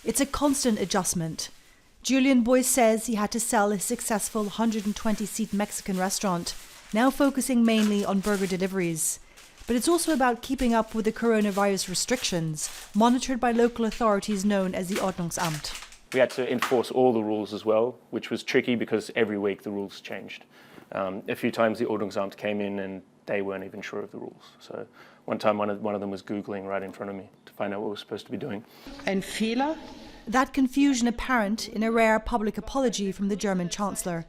It's a constant adjustment. Julian Boyce says he had to sell his successful 120-seat Mexican restaurant, now focusing mainly on burger deliveries. But it's also about keeping up with the coronavirus restrictions, monitored by local authorities known as the Ordnungsamt. We had to enforce all the rules as well, which was tricky because every week the rules changed. A few times the Ordnungsamt came in and they weren't even sure of the rules. So one time one of them was Googling right in front of me to find out what we're supposed to be doing. Ein Fehler? That confusion apparent in a rare public apology from the German Chancellor,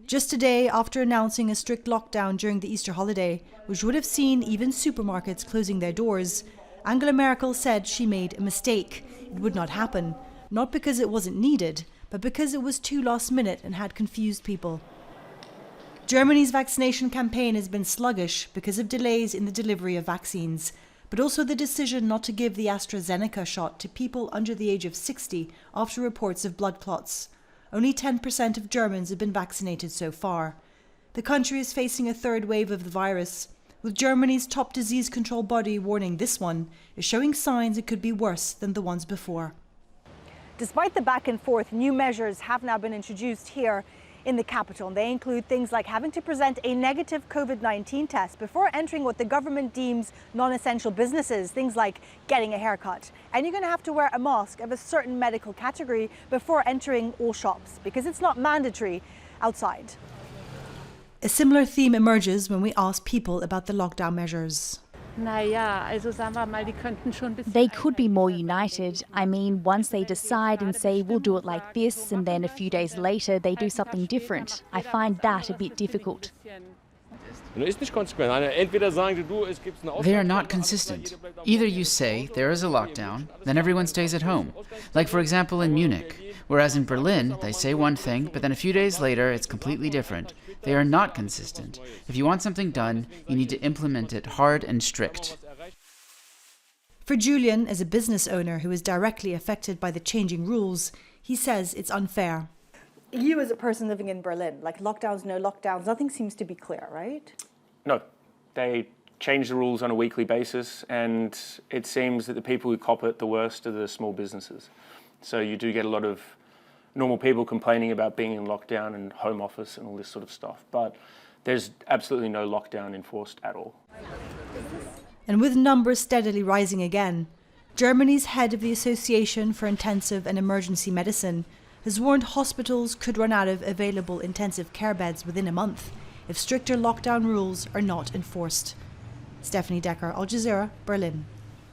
just a day after announcing a strict lockdown during the Easter holiday, which would have seen even supermarkets closing their doors. Angela Merkel said she made a mistake. It would not happen, not because it wasn't needed, but because it was too last minute and had confused people. Germany's vaccination campaign has been sluggish because of delays in the delivery of vaccines, but also the decision not to give the AstraZeneca shot to people under the age of 60 after reports of blood clots. Only 10% of Germans have been vaccinated so far. The country is facing a third wave of the virus, with Germany's top disease control body warning this one is showing signs it could be worse than the ones before. Despite the back and forth, new measures have now been introduced here in the capital. They include things like having to present a negative COVID-19 test before entering what the government deems non-essential businesses, things like getting a haircut. And you're going to have to wear a mask of a certain medical category before entering all shops, because it's not mandatory outside. A similar theme emerges when we ask people about the lockdown measures. They could be more united. I mean, once they decide and say, we'll do it like this, and then a few days later they do something different. I find that a bit difficult. They are not consistent. Either you say there is a lockdown, then everyone stays at home. Like, for example, in Munich. Whereas in Berlin, they say one thing, but then a few days later, it's completely different. They are not consistent. If you want something done, you need to implement it hard and strict. For Julian, as a business owner who is directly affected by the changing rules, he says it's unfair. You as a person living in Berlin, like lockdowns, no lockdowns, nothing seems to be clear, right? No, they change the rules on a weekly basis, and it seems that the people who cop it the worst are the small businesses. So you do get a lot of normal people complaining about being in lockdown and home office and all this sort of stuff, but there's absolutely no lockdown enforced at all. And with numbers steadily rising again, Germany's head of the Association for Intensive and Emergency Medicine has warned hospitals could run out of available intensive care beds within a month if stricter lockdown rules are not enforced. Stefanie Dekker, Al Jazeera, Berlin.